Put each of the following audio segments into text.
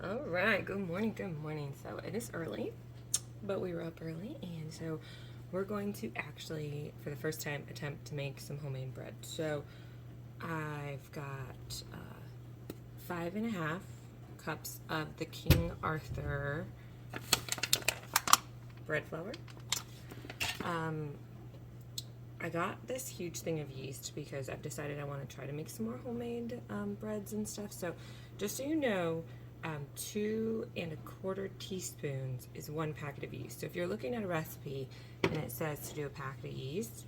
All right, good morning, good morning. So it is early, but we were up early, and so we're going to actually, for the first time, attempt to make some homemade bread. So I've got 5.5 cups of the King Arthur bread flour. I got this huge thing of yeast because I've decided I want to try to make some more homemade breads and stuff. So just so you know, 2.25 teaspoons is 1 packet of yeast. So if you're looking at a recipe and it says to do a packet of yeast,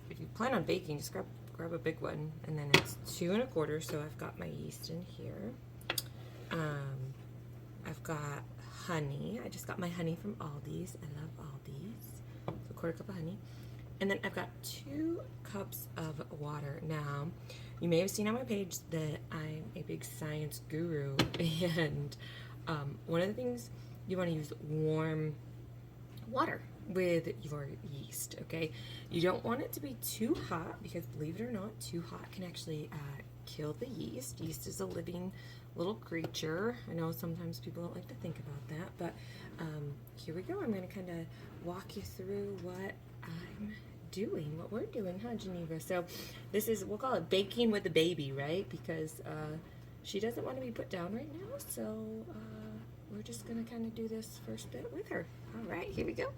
if you plan on baking, just grab a big one, and then it's 2.25. So I've got my yeast in here. I've got honey. I just got my honey from Aldi's. I love Aldi's. So a 1/4 cup of honey. And then I've got 2 cups of water. Now, you may have seen on my page that I'm a big science guru, and one of the things, you want to use warm water with your yeast, okay? You don't want it to be too hot because, believe it or not, too hot can actually kill the yeast. Yeast is a living little creature. I know sometimes people don't like to think about that, but here we go. I'm going to kind of walk you through what what we're doing, huh, Geneva? So this is, we'll call it baking with the baby, right? Because she doesn't want to be put down right now, so we're just gonna kind of do this first bit with her. All right, here we go.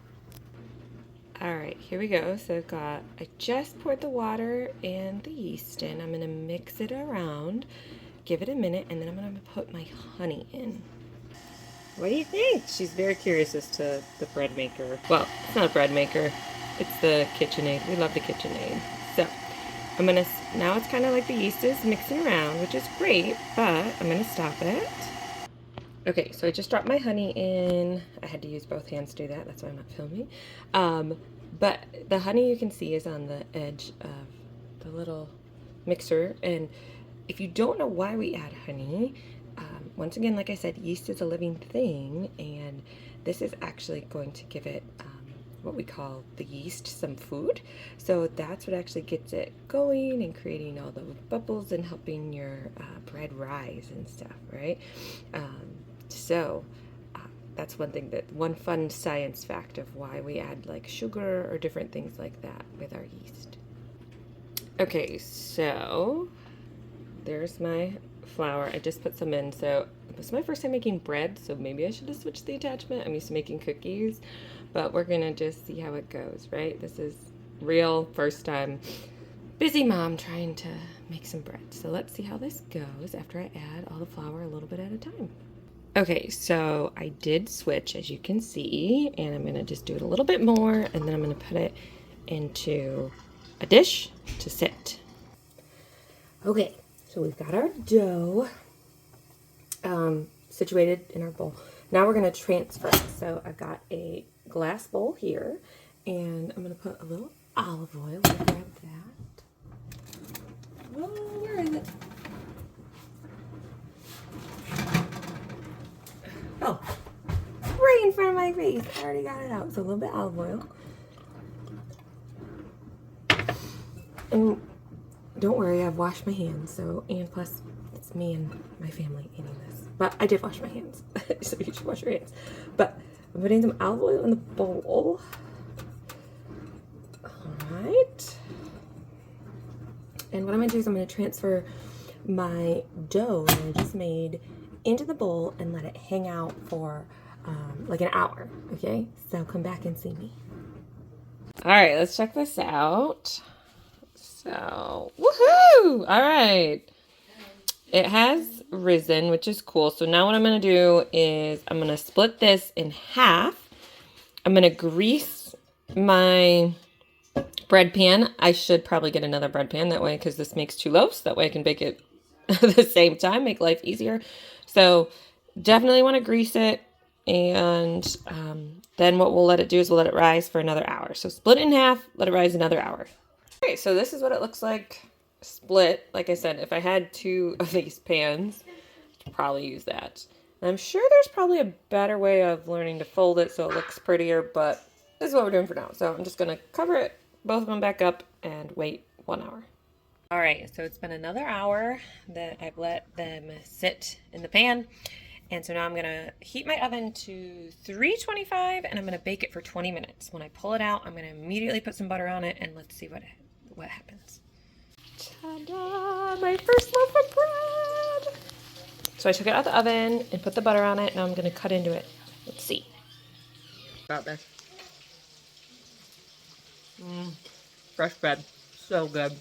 All right, here we go. So I just poured the water and the yeast in. I'm gonna mix it around, give it a minute, and then I'm gonna put my honey in. What do you think? She's very curious as to the bread maker. Well, it's not a bread maker. It's the KitchenAid. We love the KitchenAid. So now it's kind of like the yeast is mixing around, which is great, but I'm gonna stop it. Okay, so I just dropped my honey in. I had to use both hands to do that. That's why I'm not filming. But the honey, you can see, is on the edge of the little mixer. And if you don't know why we add honey, once again, like I said, yeast is a living thing, and this is actually going to give it what we call the yeast some food. So that's what actually gets it going and creating all those bubbles and helping your bread rise and stuff, right? That's one fun science fact of why we add like sugar or different things like that with our yeast. Okay, so there's my flour. I just put some in. So this is my first time making bread, so maybe I should have switched the attachment. I'm used to making cookies, but we're gonna just see how it goes, right? This is real first time busy mom trying to make some bread. So let's see how this goes after I add all the flour a little bit at a time. Okay, so I did switch, as you can see, and I'm gonna just do it a little bit more, and then I'm gonna put it into a dish to sit. Okay, so we've got our dough situated in our bowl. Now we're going to transfer it. So I've got a glass bowl here, and I'm going to put a little olive oil. We'll grab that. Oh, where is it? Oh, right in front of my face. I already got it out. So a little bit of olive oil. And don't worry, I've washed my hands. And plus, it's me and my family eating this. But I did wash my hands, so you should wash your hands. But I'm putting some olive oil in the bowl. All right. And what I'm going to do is I'm going to transfer my dough that I just made into the bowl and let it hang out for like an hour. Okay, so come back and see me. All right, let's check this out. So, woohoo! All right. It has risen, which is cool. So now what I'm going to do is I'm going to split this in half. I'm going to grease my bread pan. I should probably get another bread pan that way because this makes 2 loaves. That way I can bake it at the same time, make life easier. So definitely want to grease it. And then what we'll let it do is we'll let it rise for another hour. So split it in half, let it rise another hour. Okay, so this is what it looks like split. Like I said, if I had 2 of these pans, I'd probably use that. And I'm sure there's probably a better way of learning to fold it so it looks prettier, but this is what we're doing for now. So I'm just going to cover it, both of them back up, and wait 1 hour. All right, so it's been another hour that I've let them sit in the pan. And so now I'm gonna heat my oven to 325 and I'm gonna bake it for 20 minutes. When I pull it out, I'm gonna immediately put some butter on it and let's see what happens. Ta-da! My first loaf of bread! So I took it out of the oven and put the butter on it. Now I'm gonna cut into it. Let's see. About this. Fresh bread. So good.